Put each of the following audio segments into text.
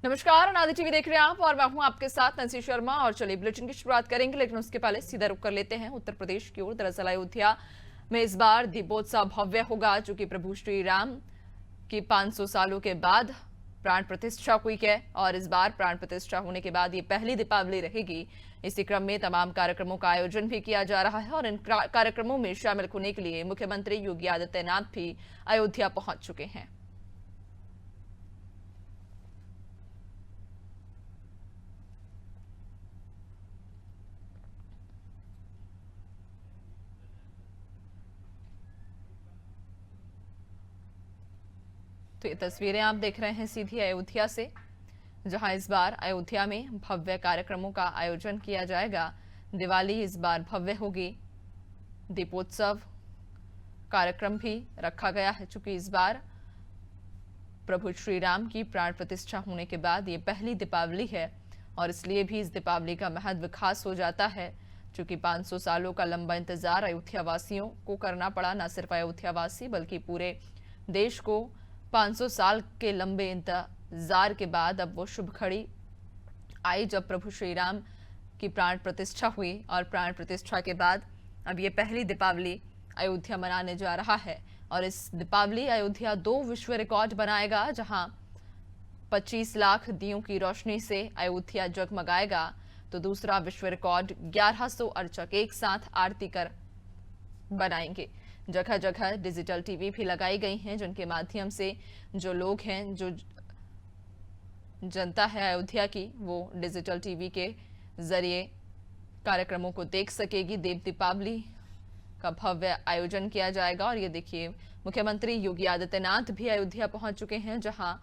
नमस्कार, अनादि टीवी देख रहे हैं आप और मैं हूं आपके साथ नंसी शर्मा। और चलिए बुलेटिन की शुरुआत करेंगे, लेकिन उसके पहले सीधा रुख कर लेते हैं उत्तर प्रदेश की ओर। दरअसल अयोध्या में इस बार दीपोत्सव भव्य होगा, जो कि प्रभु श्री राम की 500 सालों के बाद प्राण प्रतिष्ठा हुई है। और इस बार प्राण प्रतिष्ठा होने के बाद ये पहली दीपावली रहेगी। इसी क्रम में तमाम कार्यक्रमों का आयोजन भी किया जा रहा है और इन कार्यक्रमों में शामिल होने के लिए मुख्यमंत्री योगी आदित्यनाथ भी अयोध्या पहुंच चुके हैं। तो ये तस्वीरें आप देख रहे हैं सीधी अयोध्या से, जहां इस बार अयोध्या में भव्य कार्यक्रमों का आयोजन किया जाएगा। दिवाली इस बार भव्य होगी, दीपोत्सव कार्यक्रम भी रखा गया है, चूंकि इस बार प्रभु श्री राम की प्राण प्रतिष्ठा होने के बाद ये पहली दीपावली है और इसलिए भी इस दीपावली का महत्व खास हो जाता है। चूंकि 500 सालों का लंबा इंतजार अयोध्या वासियों को करना पड़ा, न सिर्फ अयोध्या वासी बल्कि पूरे देश को 500 साल के लंबे इंतजार के बाद अब वो शुभ घड़ी आई, जब प्रभु श्री राम की प्राण प्रतिष्ठा हुई। और प्राण प्रतिष्ठा के बाद अब ये पहली दीपावली अयोध्या मनाने जा रहा है। और इस दीपावली अयोध्या 2 विश्व रिकॉर्ड बनाएगा, जहां 25 लाख दियों की रोशनी से अयोध्या जगमगाएगा, तो दूसरा विश्व रिकॉर्ड 1100 अर्चक एक साथ आरती कर बनाएंगे। जगह जगह डिजिटल टीवी भी लगाई गई हैं, जिनके माध्यम से जो लोग हैं, जो जनता है अयोध्या की, वो डिजिटल टीवी के जरिए कार्यक्रमों को देख सकेगी। देव दीपावली का भव्य आयोजन किया जाएगा। और ये देखिए, मुख्यमंत्री योगी आदित्यनाथ भी अयोध्या पहुंच चुके हैं, जहां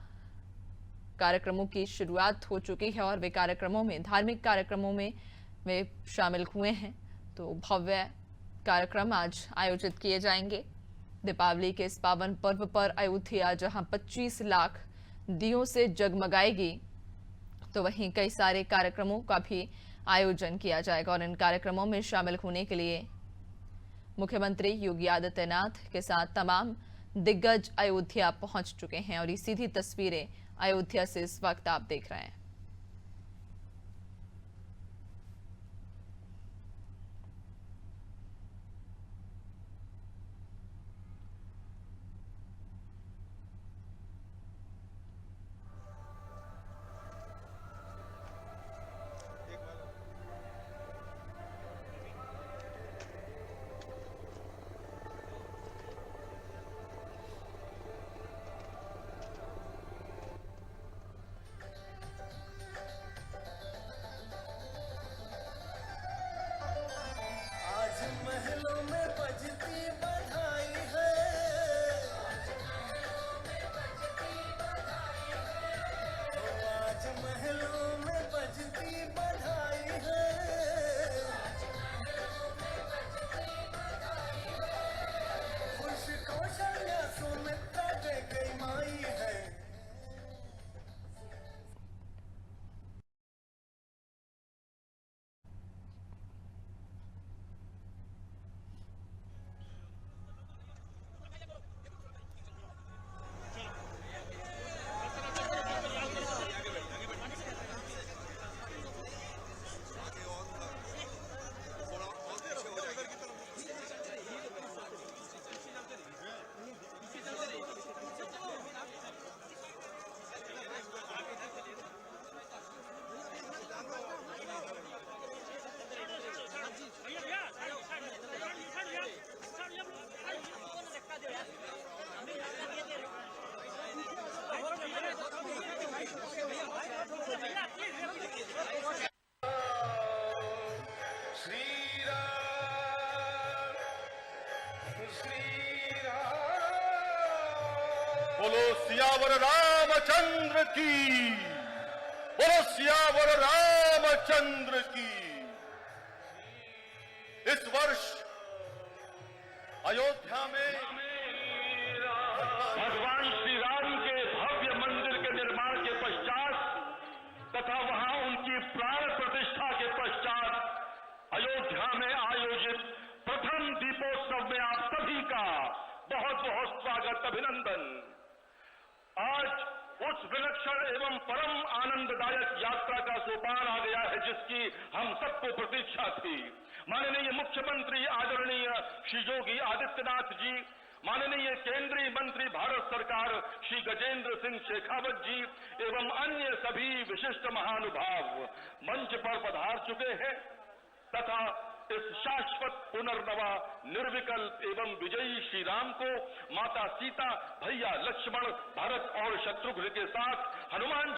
कार्यक्रमों की शुरुआत हो चुकी है और वे कार्यक्रमों में, धार्मिक कार्यक्रमों में वे शामिल हुए हैं। तो भव्य कार्यक्रम आज आयोजित किए जाएंगे दीपावली के इस पावन पर्व पर। अयोध्या जहां 25 लाख दियों से जगमगाएगी, तो वहीं कई सारे कार्यक्रमों का भी आयोजन किया जाएगा। और इन कार्यक्रमों में शामिल होने के लिए मुख्यमंत्री योगी आदित्यनाथ के साथ तमाम दिग्गज अयोध्या पहुंच चुके हैं। और ये सीधी तस्वीरें अयोध्या से इस वक्त आप देख रहे हैं। बोलो सियावर रामचंद्र की, बोलो सियावर रामचंद्र की। इस वर्ष अयोध्या में भगवान श्री राम के भव्य मंदिर के निर्माण के पश्चात तथा वहां उनकी प्राण प्रतिष्ठा के पश्चात अयोध्या में आयोजित प्रथम दीपोत्सव में आप सभी का बहुत बहुत स्वागत, अभिनंदन। आज उस उस विलक्षण एवं परम आनंददायक यात्रा का सोपान आ गया है जिसकी हम सबको प्रतीक्षा थी। माननीय मुख्यमंत्री आदरणीय श्री योगी आदित्यनाथ जी, माननीय केंद्रीय मंत्री भारत सरकार श्री गजेंद्र सिंह शेखावत जी एवं अन्य सभी विशिष्ट महानुभाव मंच पर पधार चुके हैं तथा इस शाश्वत पुनर्नवा निर्विकल्प एवं विजयी श्री राम को माता सीता, भैया लक्ष्मण, भरत और शत्रुघ्न के साथ हनुमान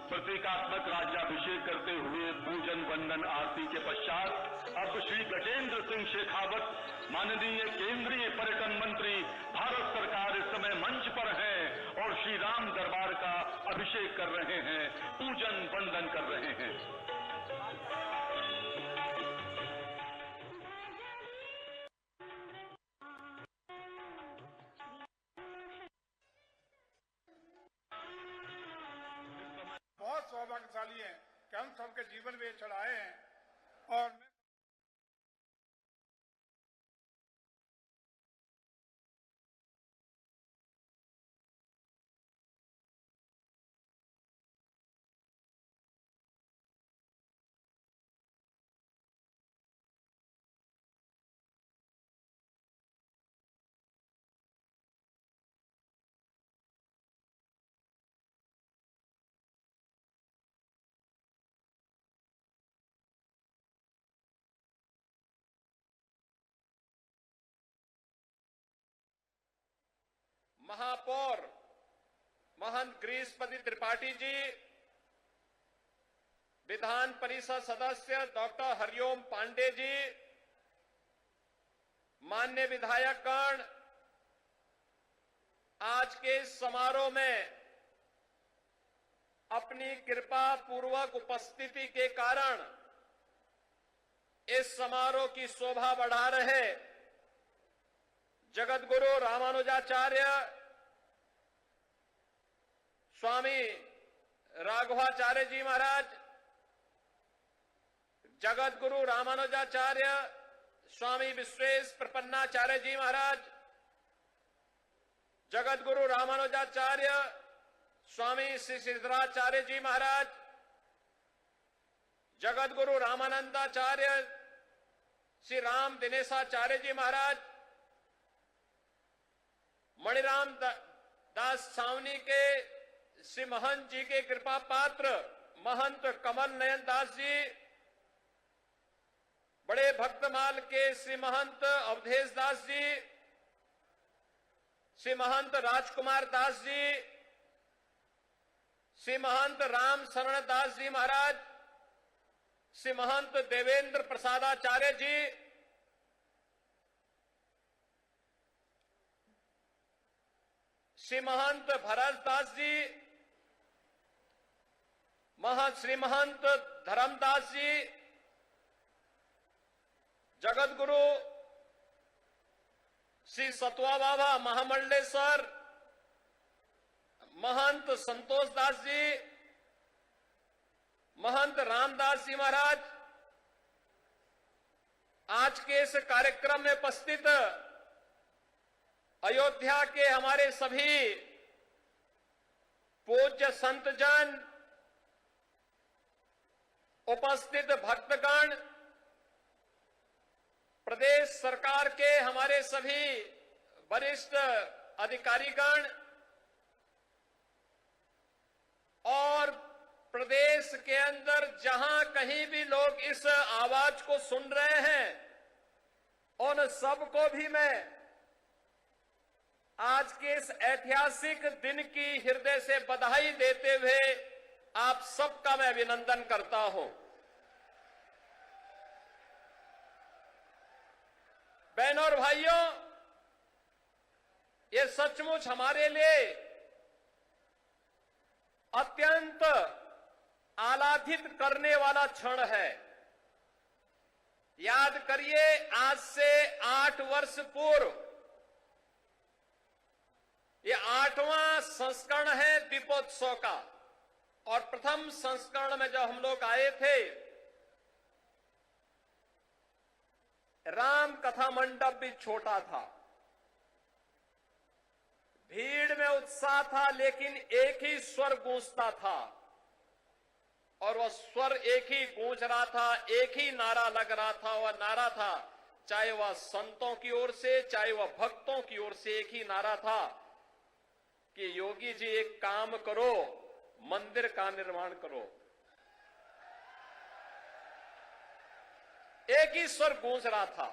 प्रतीकात्मक राज्याभिषेक करते हुए पूजन वंदन आरती के पश्चात अब श्री गजेंद्र सिंह शेखावत, माननीय केंद्रीय पर्यटन मंत्री भारत सरकार, इस समय मंच पर हैं और श्री राम दरबार का अभिषेक कर रहे हैं, पूजन वंदन कर रहे हैं। बहुत सौभाग्यशाली हैं कि हम सबके जीवन में चढ़ाए हैं और महापौर महंत गिरीशपति त्रिपाठी जी, विधान परिषद सदस्य डॉक्टर हरिओम पांडे जी, मान्य विधायकगण, आज के इस समारोह में अपनी कृपा पूर्वक उपस्थिति के कारण इस समारोह की शोभा बढ़ा रहे जगतगुरु रामानुजाचार्य स्वामी राघवाचार्य जी महाराज, जगतगुरु रामानुजाचार्य स्वामी विश्वेश प्रपन्नाचार्य जी महाराज, जगतगुरु रामानुजाचार्य स्वामी श्री सिद्धराचार्य जी महाराज, जगतगुरु रामानंदाचार्य श्री राम दिनेशाचार्य जी महाराज, मणिराम दास सावनी के श्री महंत जी के कृपा पात्र महंत कमल नयन दास जी, बड़े भक्तमाल के श्री महंत अवधेश दास जी, श्री महंत राजकुमार दास जी, श्री महंत राम शरण दास जी महाराज, श्री महंत देवेंद्र प्रसादाचार्य जी, श्री महंत भरतदास जी, श्री महंत धर्मदास जी, जगत गुरु श्री सतवा बाबा महामंडलेश्वर, महंत संतोष दास जी, महंत रामदास जी महाराज, आज के इस कार्यक्रम में उपस्थित अयोध्या के हमारे सभी पूज्य संतजन, उपस्थित भक्तगण, प्रदेश सरकार के हमारे सभी वरिष्ठ अधिकारीगण और प्रदेश के अंदर जहां कहीं भी लोग इस आवाज को सुन रहे हैं, उन सबको भी मैं आज के इस ऐतिहासिक दिन की हृदय से बधाई देते हुए आप सबका मैं अभिनंदन करता हूं। बहनों और भाइयों, ये सचमुच हमारे लिए अत्यंत आह्लादित करने वाला क्षण है। याद करिए, आज से 8 वर्ष पूर्व ये 8वां संस्करण है दीपोत्सव का, और प्रथम संस्करण में जब हम लोग आए थे, राम कथा मंडप भी छोटा था, भीड़ में उत्साह था, लेकिन एक ही स्वर गूंजता था, और वह स्वर एक ही गूंज रहा था, एक ही नारा लग रहा था। वह नारा था, चाहे वह संतों की ओर से, चाहे वह भक्तों की ओर से, एक ही नारा था कि योगी जी एक काम करो, मंदिर का निर्माण करो। एक ही स्वर गूंज रहा था,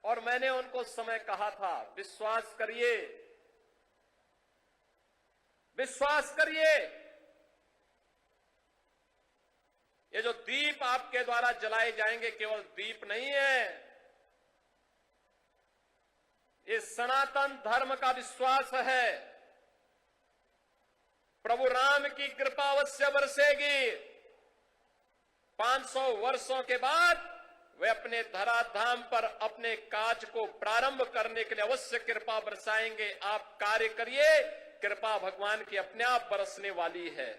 और मैंने उनको उस समय कहा था, विश्वास करिए, विश्वास करिए, ये जो दीप आपके द्वारा जलाए जाएंगे केवल दीप नहीं है, ये सनातन धर्म का विश्वास है। प्रभु राम की कृपा अवश्य बरसेगी। 500 वर्षों के बाद वे अपने धराधाम पर अपने काज को प्रारंभ करने के लिए अवश्य कृपा बरसाएंगे। आप कार्य करिए, कृपा भगवान की अपने आप बरसने वाली है,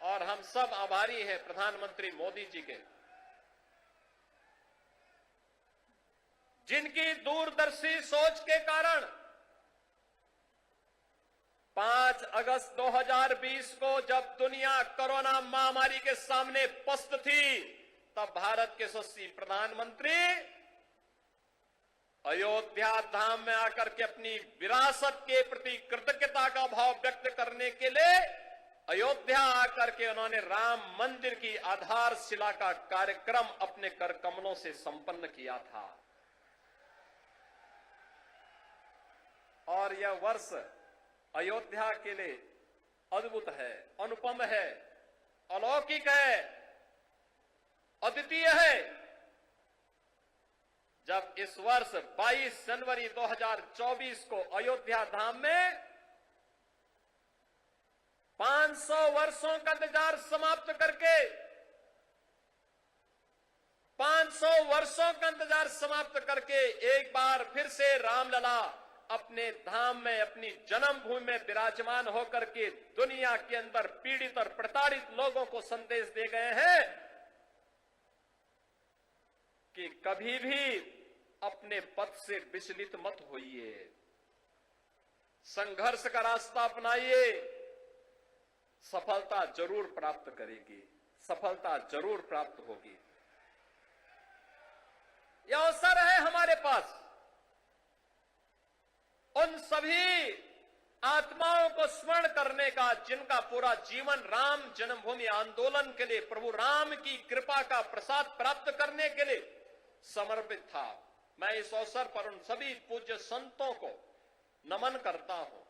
और हम सब आभारी हैं प्रधानमंत्री मोदी जी के, जिनकी दूरदर्शी सोच के कारण 5 अगस्त 2020 को जब दुनिया कोरोना महामारी के सामने पस्त थी, तब भारत के यशस्वी प्रधानमंत्री अयोध्या धाम में आकर के अपनी विरासत के प्रति कृतज्ञता का भाव व्यक्त करने के लिए अयोध्या आकर के उन्होंने राम मंदिर की आधारशिला का कार्यक्रम अपने कर कमलों से संपन्न किया था। और यह वर्ष अयोध्या के लिए अद्भुत है, अनुपम है, अलौकिक है, अद्वितीय है। जब इस वर्ष 22 जनवरी 2024 को अयोध्या धाम में 500 वर्षों का इंतजार समाप्त करके 500 वर्षों का इंतजार समाप्त करके एक बार फिर से रामलला अपने धाम में, अपनी जन्मभूमि में विराजमान होकर के दुनिया के अंदर पीड़ित और प्रताड़ित लोगों को संदेश दे गए हैं कि कभी भी अपने पथ से विचलित मत होइए, संघर्ष का रास्ता अपनाइए, सफलता जरूर प्राप्त करेगी, सफलता जरूर प्राप्त होगी। यह अवसर है हमारे पास उन सभी आत्माओं को स्मरण करने का जिनका पूरा जीवन राम जन्मभूमि आंदोलन के लिए, प्रभु राम की कृपा का प्रसाद प्राप्त करने के लिए समर्पित था। मैं इस अवसर पर उन सभी पूज्य संतों को नमन करता हूं,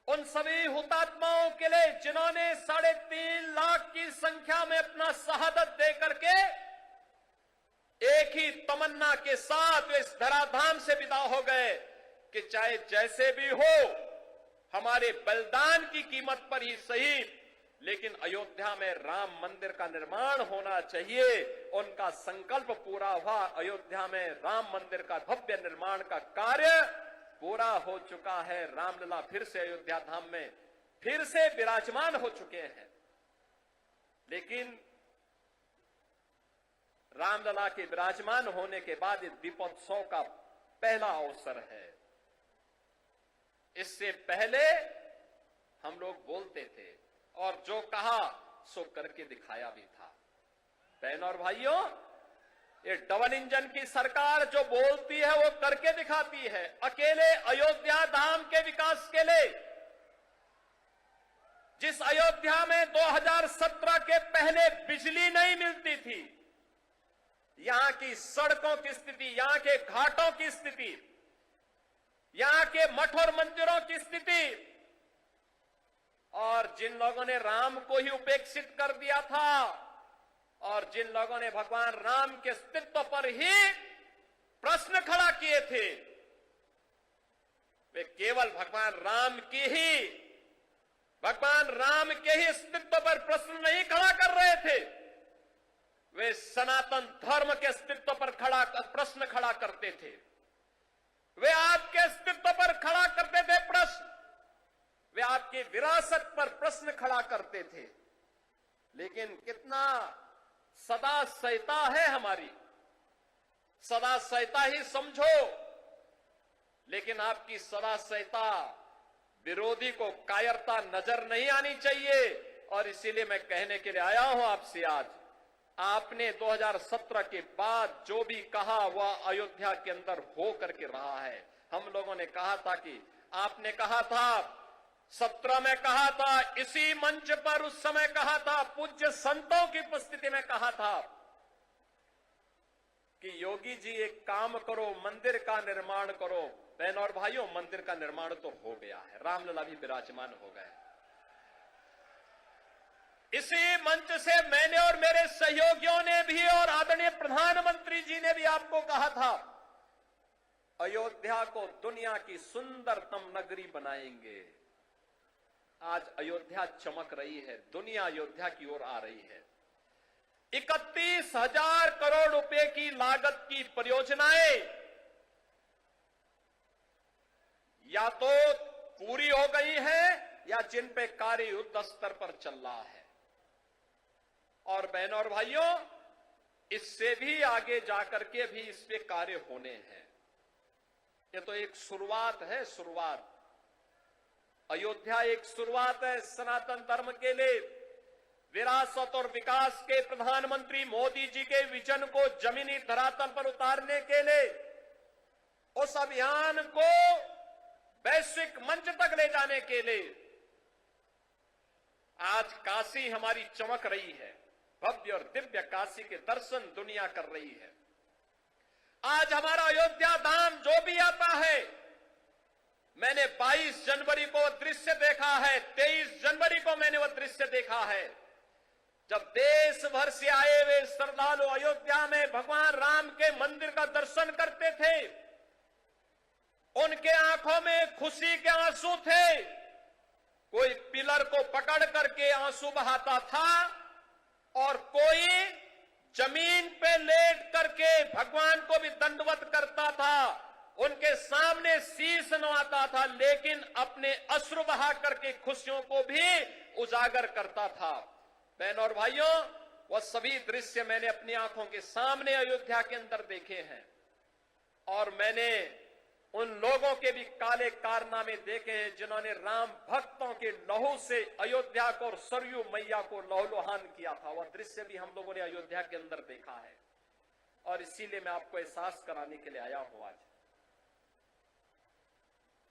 उन सभी हुतात्माओं के लिए जिन्होंने 3.5 लाख की संख्या में अपना शहादत दे करके एक ही तमन्ना के साथ वे इस धराधाम से विदा हो गए कि चाहे जैसे भी हो हमारे बलिदान की कीमत पर ही सही, लेकिन अयोध्या में राम मंदिर का निर्माण होना चाहिए। उनका संकल्प पूरा हुआ। अयोध्या में राम मंदिर का भव्य निर्माण का कार्य पूरा हो चुका है। रामलला फिर से अयोध्या धाम में फिर से विराजमान हो चुके हैं। लेकिन रामलला के विराजमान होने के बाद इस दीपोत्सव का पहला अवसर है। इससे पहले हम लोग बोलते थे और जो कहा सो करके दिखाया भी था। बहनों और भाइयों, ये डबल इंजन की सरकार जो बोलती है वो करके दिखाती है। अकेले अयोध्या धाम के विकास के लिए, जिस अयोध्या में 2017 के पहले बिजली नहीं मिलती थी, यहां की सड़कों की स्थिति, यहां के घाटों की स्थिति, यहां के मठ और मंदिरों की स्थिति, और जिन लोगों ने राम को ही उपेक्षित कर दिया था और जिन लोगों ने भगवान राम के अस्तित्व पर ही प्रश्न खड़ा किए थे, वे केवल भगवान राम के ही अस्तित्व पर प्रश्न नहीं खड़ा कर रहे थे, वे सनातन धर्म के अस्तित्व पर प्रश्न खड़ा करते थे। वे आपके अस्तित्व पर खड़ा करते थे प्रश्न, वे आपकी विरासत पर प्रश्न खड़ा करते थे। लेकिन कितना सदा सहिता है हमारी, सदा सहिता ही समझो, लेकिन आपकी सदा सहिता विरोधी को कायरता नजर नहीं आनी चाहिए। और इसीलिए मैं कहने के लिए आया हूं आपसे आज, आपने 2017 के बाद जो भी कहा वह अयोध्या के अंदर हो करके रहा है। हम लोगों ने कहा था कि आपने कहा था 17 में कहा था, इसी मंच पर उस समय कहा था, पूज्य संतों की उपस्थिति में कहा था कि योगी जी एक काम करो, मंदिर का निर्माण करो। बहनों और भाइयों, मंदिर का निर्माण तो हो गया है, रामलला भी विराजमान हो गए। इसी मंच से मैंने और मेरे सहयोगियों ने भी और आदरणीय प्रधानमंत्री जी ने भी आपको कहा था, अयोध्या को दुनिया की सुंदरतम नगरी बनाएंगे। आज अयोध्या चमक रही है, दुनिया अयोध्या की ओर आ रही है। 31,000 करोड़ रुपए की लागत की परियोजनाएं या तो पूरी हो गई है या जिन पे कार्य युद्ध स्तर पर चल रहा है। और बहनों और भाइयों, इससे भी आगे जाकर के भी इस पे कार्य होने हैं। ये तो एक शुरुआत है, शुरुआत। अयोध्या एक शुरुआत है सनातन धर्म के लिए। विरासत और विकास के प्रधानमंत्री मोदी जी के विजन को जमीनी धरातल पर उतारने के लिए, उस अभियान को वैश्विक मंच तक ले जाने के लिए आज काशी हमारी चमक रही है। भव्य और दिव्य काशी के दर्शन दुनिया कर रही है। आज हमारा अयोध्या धाम जो भी आता है, मैंने 22 जनवरी को दृश्य देखा है, 23 जनवरी को मैंने वह दृश्य देखा है, जब देश भर से आए हुए श्रद्धालु अयोध्या में भगवान राम के मंदिर का दर्शन करते थे। उनके आंखों में खुशी के आंसू थे। कोई पिलर को पकड़ करके आंसू बहाता था और कोई जमीन पे लेट करके भगवान को भी दंडवत करता था। उनके सामने शीश नवाता था, लेकिन अपने अश्रु बहा करके खुशियों को भी उजागर करता था। बहनों और भाइयों, वह सभी दृश्य मैंने अपनी आंखों के सामने अयोध्या के अंदर देखे हैं। और मैंने उन लोगों के भी काले कारनामे देखे हैं जिन्होंने राम भक्तों के लहू से अयोध्या को और सरयू मैया को लहूलुहान किया था। वह दृश्य भी हम लोगों ने अयोध्या के अंदर देखा है। और इसीलिए मैं आपको एहसास कराने के लिए आया हूं। आज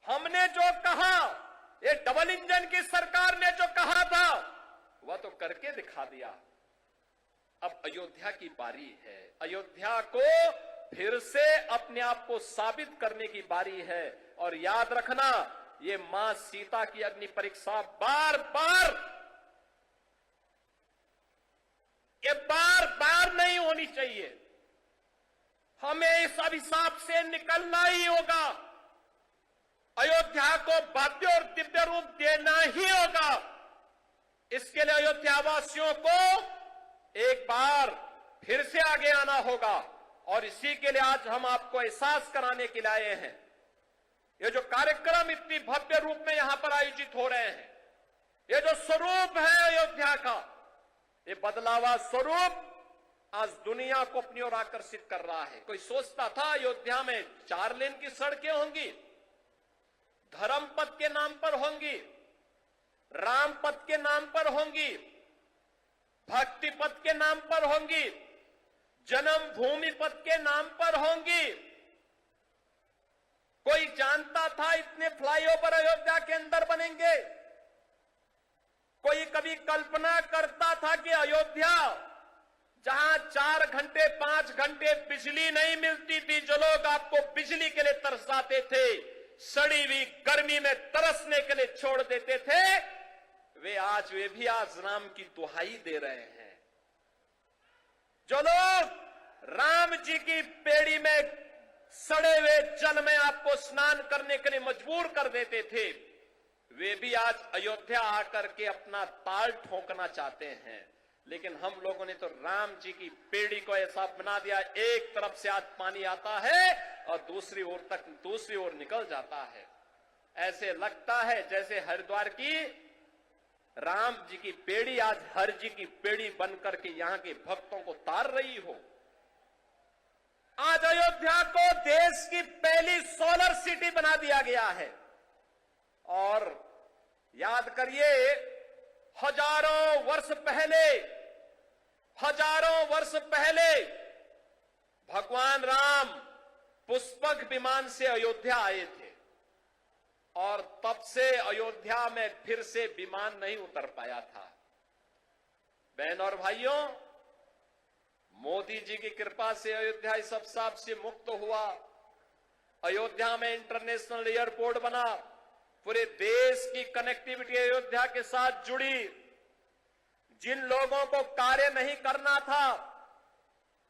हमने जो कहा, ये डबल इंजन की सरकार ने जो कहा था, वह तो करके दिखा दिया। अब अयोध्या की बारी है। अयोध्या को फिर से अपने आप को साबित करने की बारी है। और याद रखना, ये मां सीता की अग्नि परीक्षा बार बार नहीं होनी चाहिए। हमें इस अभिशाप से निकलना ही होगा। अयोध्या को भव्य और दिव्य रूप देना ही होगा। इसके लिए अयोध्यावासियों को एक बार फिर से आगे आना होगा और इसी के लिए आज हम आपको एहसास कराने के लिए आए हैं। ये जो कार्यक्रम इतनी भव्य रूप में यहां पर आयोजित हो रहे हैं, ये जो स्वरूप है अयोध्या का, ये बदलावा स्वरूप आज दुनिया को अपनी ओर आकर्षित कर रहा है। कोई सोचता था अयोध्या में 4 लेन की सड़कें होंगी, धर्म पथ के नाम पर होंगी, राम पथ के नाम पर होंगी, भक्ति पथ के नाम पर होंगी, जन्म भूमि पथ के नाम पर होंगी। कोई जानता था इतने फ्लाईओवर अयोध्या के अंदर बनेंगे? कोई कभी कल्पना करता था कि अयोध्या जहां 4 घंटे 5 घंटे बिजली नहीं मिलती थी, जो लोग आपको बिजली के लिए तरसाते थे, सड़ी हुई गर्मी में तरसने के लिए छोड़ देते थे, वे भी आज राम की दुहाई दे रहे हैं। जो लोग राम जी की पेड़ी में सड़े हुए जल में आपको स्नान करने के लिए मजबूर कर देते थे, वे भी आज अयोध्या आकर के अपना ताल ठोकना चाहते हैं। लेकिन हम लोगों ने तो राम जी की पेड़ी को ऐसा बना दिया, एक तरफ से आज पानी आता है और दूसरी ओर निकल जाता है। ऐसे लगता है जैसे हरिद्वार की राम जी की पेड़ी आज हर जी की पेड़ी बनकर के यहां के भक्तों को तार रही हो। आज अयोध्या को देश की पहली सोलर सिटी बना दिया गया है। और याद करिए, हजारों वर्ष पहले भगवान राम पुष्पक विमान से अयोध्या आए थे और तब से अयोध्या में फिर से विमान नहीं उतर पाया था। बहन और भाइयों, मोदी जी की कृपा से अयोध्या इस अभिशाप से मुक्त हुआ। अयोध्या में इंटरनेशनल एयरपोर्ट बना, पूरे देश की कनेक्टिविटी अयोध्या के साथ जुड़ी। जिन लोगों को कार्य नहीं करना था,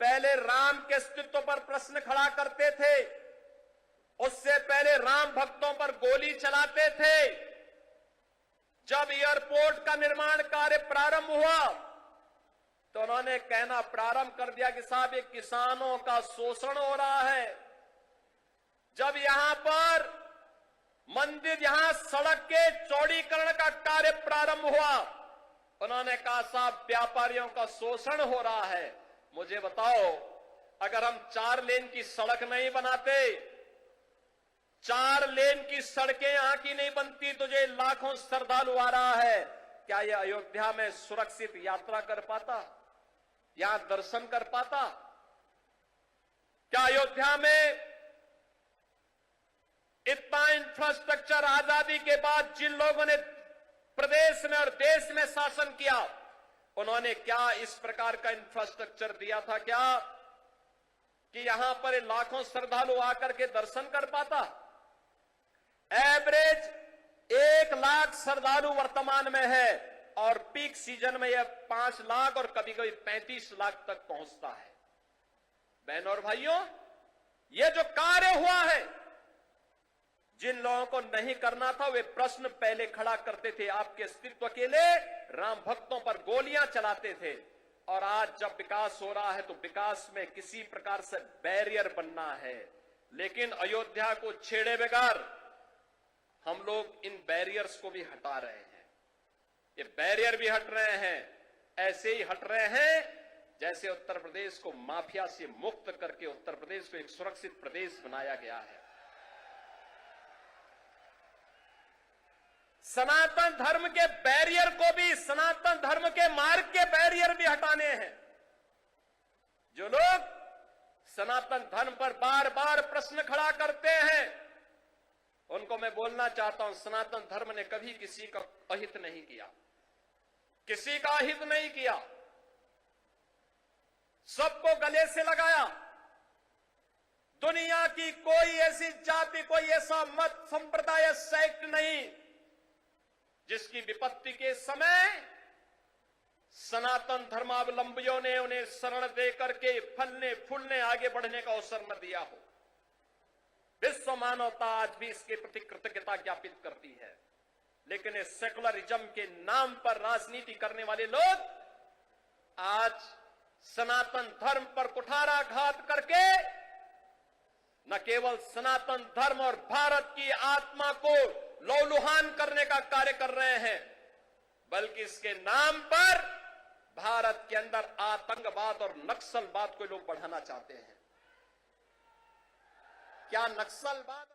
पहले राम के अस्तित्व पर प्रश्न खड़ा करते थे, उससे पहले राम भक्तों पर गोली चलाते थे, जब एयरपोर्ट का निर्माण कार्य प्रारंभ हुआ तो उन्होंने कहना प्रारंभ कर दिया कि साहब ये किसानों का शोषण हो रहा है। जब यहां पर मंदिर, यहां सड़क के चौड़ीकरण का कार्य प्रारंभ हुआ, उन्होंने कहा साहब व्यापारियों का शोषण हो रहा है। मुझे बताओ, अगर हम 4 लेन की सड़क नहीं बनाते, 4 लेन की सड़कें यहां की नहीं बनती, तो ये लाखों श्रद्धालु आ रहा है, क्या ये अयोध्या में सुरक्षित यात्रा कर पाता, यहां दर्शन कर पाता? क्या अयोध्या में इतना इंफ्रास्ट्रक्चर आजादी के बाद जिन लोगों ने प्रदेश में और देश में शासन किया, उन्होंने क्या इस प्रकार का इंफ्रास्ट्रक्चर दिया था क्या कि यहां पर लाखों श्रद्धालु आकर के दर्शन कर पाता? एवरेज 1 लाख श्रद्धालु वर्तमान में है और पीक सीजन में यह 5 लाख और कभी कभी 35 लाख तक पहुंचता है। बहनों और भाइयों, यह जो कार्य हुआ है, जिन लोगों को नहीं करना था वे प्रश्न पहले खड़ा करते थे, आपके अस्तित्व के लिए राम भक्तों पर गोलियां चलाते थे। और आज जब विकास हो रहा है तो विकास में किसी प्रकार से बैरियर बनना है, लेकिन अयोध्या को छेड़े बगैर हम लोग इन बैरियर्स को भी हटा रहे हैं। ये बैरियर भी हट रहे हैं, ऐसे ही हट रहे हैं जैसे उत्तर प्रदेश को माफिया से मुक्त करके उत्तर प्रदेश को एक सुरक्षित प्रदेश बनाया गया है। सनातन धर्म के बैरियर को भी, सनातन धर्म के मार्ग के बैरियर भी हटाने हैं। जो लोग सनातन धर्म पर बार बार प्रश्न खड़ा करते हैं, उनको मैं बोलना चाहता हूं, सनातन धर्म ने कभी किसी का अहित नहीं किया, किसी का अहित नहीं किया, सबको गले से लगाया। दुनिया की कोई ऐसी जाति, कोई ऐसा मत, संप्रदाय, सेक्ट नहीं जिसकी विपत्ति के समय सनातन धर्मावलंबियों ने उन्हें शरण देकर के फलने फूलने आगे बढ़ने का अवसर न दिया हो। विश्व मानवता आज भी इसके प्रति कृतज्ञता ज्ञापित करती है। लेकिन इस सेकुलरिज्म के नाम पर राजनीति करने वाले लोग आज सनातन धर्म पर कुठाराघात करके न केवल सनातन धर्म और भारत की आत्मा को लौलुहान करने का कार्य कर रहे हैं, बल्कि इसके नाम पर भारत के अंदर आतंकवाद और नक्सलवाद को लोग बढ़ाना चाहते हैं। क्या नक्सलवाद